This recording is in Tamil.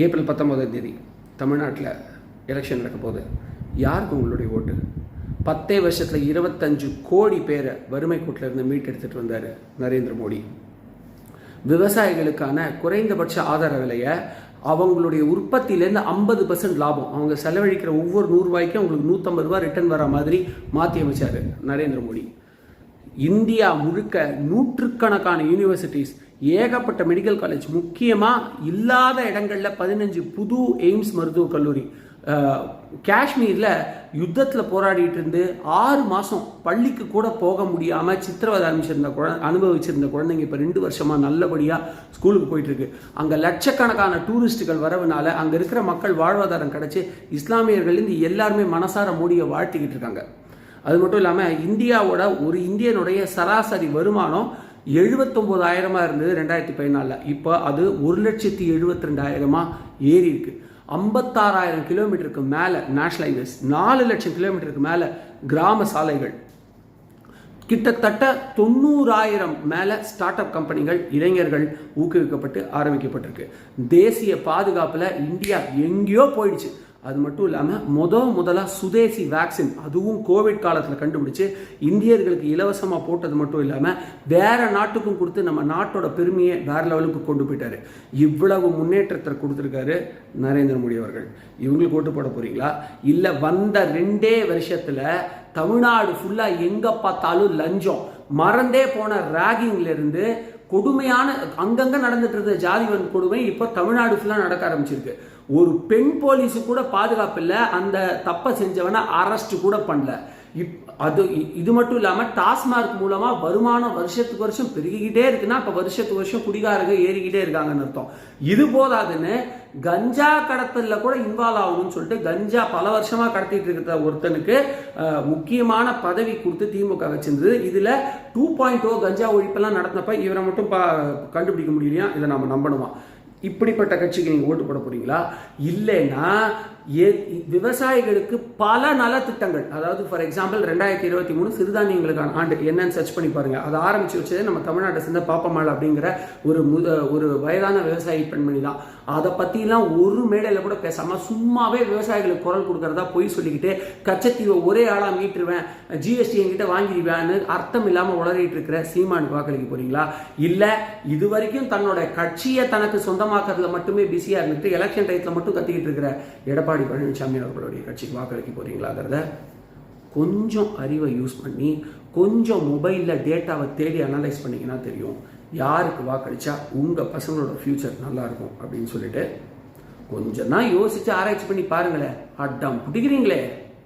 ஏப்ரல் 19 தமிழ்நாட்டில் எலெக்ஷன் நடக்க போகுது. யாருக்கு உங்களுடைய ஓட்டு? 10 வருஷத்தில் 25 கோடி பேரை வறுமை கூட்டிலிருந்து மீட்டெடுத்துட்டு வந்தார் நரேந்திர மோடி. விவசாயிகளுக்கான குறைந்தபட்ச ஆதார விலையை அவங்களுடைய உற்பத்தியிலேருந்து 50% லாபம், அவங்க செலவழிக்கிற ஒவ்வொரு 100 ரூபாய்க்கும் அவங்களுக்கு 150 ரூபாய் ரிட்டர்ன் வர மாதிரி மாற்றி அமைச்சார் நரேந்திர மோடி. இந்தியா முழுக்க நூற்றுக்கணக்கான யூனிவர்சிட்டிஸ், ஏகப்பட்ட மெடிக்கல் காலேஜ், முக்கியமாக இல்லாத இடங்களில் 15 புது எய்ம்ஸ் மருத்துவக் கல்லூரி. காஷ்மீரில் யுத்தத்தில் போராடிட்டு இருந்து 6 மாதம் பள்ளிக்கு கூட போக முடியாமல் சித்திரவதை அனுபவிச்சிருந்த குழந்தைங்க இப்போ 2 வருஷமாக நல்லபடியாக ஸ்கூலுக்கு போயிட்டுருக்கு. அங்கே லட்சக்கணக்கான டூரிஸ்ட்டுகள் வரவுனால அங்கே இருக்கிற மக்கள் வாழ்வாதாரம் கிடச்சி இஸ்லாமியர்கள்லேருந்து எல்லாருமே மனசார மோடியை வாழ்த்திக்கிட்டு இருக்காங்க. அது மட்டும் இல்லாமல் இந்தியாவோட ஒரு இந்தியனுடைய சராசரி வருமானம் 79,000 இருந்தது 2014. இப்போ அது 1,72,000 ஏறி இருக்கு. 56,000 கிலோமீட்டருக்கு மேலே நேஷனல் ஹைவேஸ், 4 லட்சம் கிலோமீட்டருக்கு மேலே கிராம சாலைகள், கிட்டத்தட்ட 90,000 மேலே ஸ்டார்ட் அப் கம்பெனிகள் இளைஞர்கள் ஊக்குவிக்கப்பட்டு ஆரம்பிக்கப்பட்டிருக்கு. தேசிய பாதுகாப்பில் இந்தியா எங்கேயோ போயிடுச்சு. அது மட்டும் இல்லாமல் முதலாக சுதேசி வேக்சின், அதுவும் கோவிட் காலத்தில் கண்டுபிடிச்சு இந்தியர்களுக்கு இலவசமாக போட்டது மட்டும் இல்லாமல் வேற நாட்டுக்கும் கொடுத்து நம்ம நாட்டோட பெருமையை வேற லெவலுக்கு கொண்டு போயிட்டாரு. இவ்வளவு முன்னேற்றத்தை கொடுத்துருக்காரு நரேந்திர மோடி அவர்கள். இவங்களுக்கு ஓட்டு போட போறீங்களா? இல்லை வந்த 2 வருஷத்தில் தமிழ்நாடு ஃபுல்லாக எங்கே பார்த்தாலும் லஞ்சம், மறந்தே போன ராகிங்லேருந்து கொடுமையான அங்கங்கே நடந்துட்டு இருந்த ஜாதிவன் கொடுமை இப்போ தமிழ்நாடு ஃபுல்லாக நடக்க ஆரம்பிச்சிருக்கு. ஒரு பெண் போலீஸு கூட பாதுகாப்பு இல்லை, அந்த தப்பை செஞ்சவனை அரெஸ்ட் கூட பண்ணல. இது மட்டும் இல்லாமல் டாஸ்மார்க் மூலமாக வருமானம் வருஷத்துக்கு வருஷம் பெருகிக்கிட்டே இருக்குன்னா இப்போ வருஷத்துக்கு வருஷம் குடிகாரங்க ஏறிக்கிட்டே இருக்காங்கன்னு அர்த்தம். இது போதாதுன்னு கஞ்சா கடத்தலில் கூட இன்வால்வ் ஆகணும்னு சொல்லிட்டு கஞ்சா பல வருஷமாக கடத்திட்டு இருக்கிற ஒருத்தனுக்கு முக்கியமான பதவி கொடுத்து திமுக வச்சிருந்தது. இதில் 2.0 கஞ்சா ஒழிப்பெல்லாம் நடத்தினப்ப இவரை மட்டும் கண்டுபிடிக்க முடியலையா? இதை நம்ம நம்பணுமா? இப்படிப்பட்ட கட்சிக்கு நீங்கள் ஓட்டு போட போறீங்களா? இல்லைன்னா விவசாயிகளுக்கு பல நலத்திட்டங்கள், அதாவது ஃபார் எக்ஸாம்பிள் 2023 சிறுதானியங்களுக்கான ஆண்டு என்னன்னு சர்ச் பண்ணி பாருங்க. அதை ஆரம்பிச்சு வச்சதே நம்ம தமிழ்நாட்டை சேர்ந்த பாப்பம்மாள் அப்படிங்கிற ஒரு வயதான விவசாயி பெண்மணி தான். அதை பற்றிலாம் ஒரு மேடையில் கூட பேசாமல் சும்மாவே விவசாயிகளுக்கு குரல் கொடுக்கறதா பொய் சொல்லிக்கிட்டு கச்சத்தீவை ஒரே ஆளாக மீட்டுருவேன், ஜிஎஸ்டி என்கிட்ட வாங்கிடுவேன்னு அர்த்தம் இல்லாமல் உளறிட்டு இருக்கிற சீமானுக்கு வாக்களிக்க போறீங்களா? இல்லை இது வரைக்கும் தன்னோட கட்சியை தனக்கு சொந்தமாக்குறதுல மட்டுமே பிஸியாக இருந்துட்டு எலெக்ஷன் டயத்தில் மட்டும் கத்திக்கிட்டு இருக்கிற எடப்பாடி பழனிசாமி அவர்களுடைய கட்சிக்கு வாக்களிக்க போறீங்களாங்கிறத கொஞ்சம் அறிவை யூஸ் பண்ணி கொஞ்சம் மொபைலில் டேட்டாவை தேடி அனலைஸ் பண்ணிங்கன்னா தெரியும் யாருக்கு வாக்களிச்சா உங்கள் பசங்களோட ஃபியூச்சர் நல்லா இருக்கும் அப்படின்னு சொல்லிட்டு கொஞ்சம் தான் யோசிச்சு ஆராய்ச்சி பண்ணி பாருங்களேன். அட்டம் பிடிக்கிறீங்களே.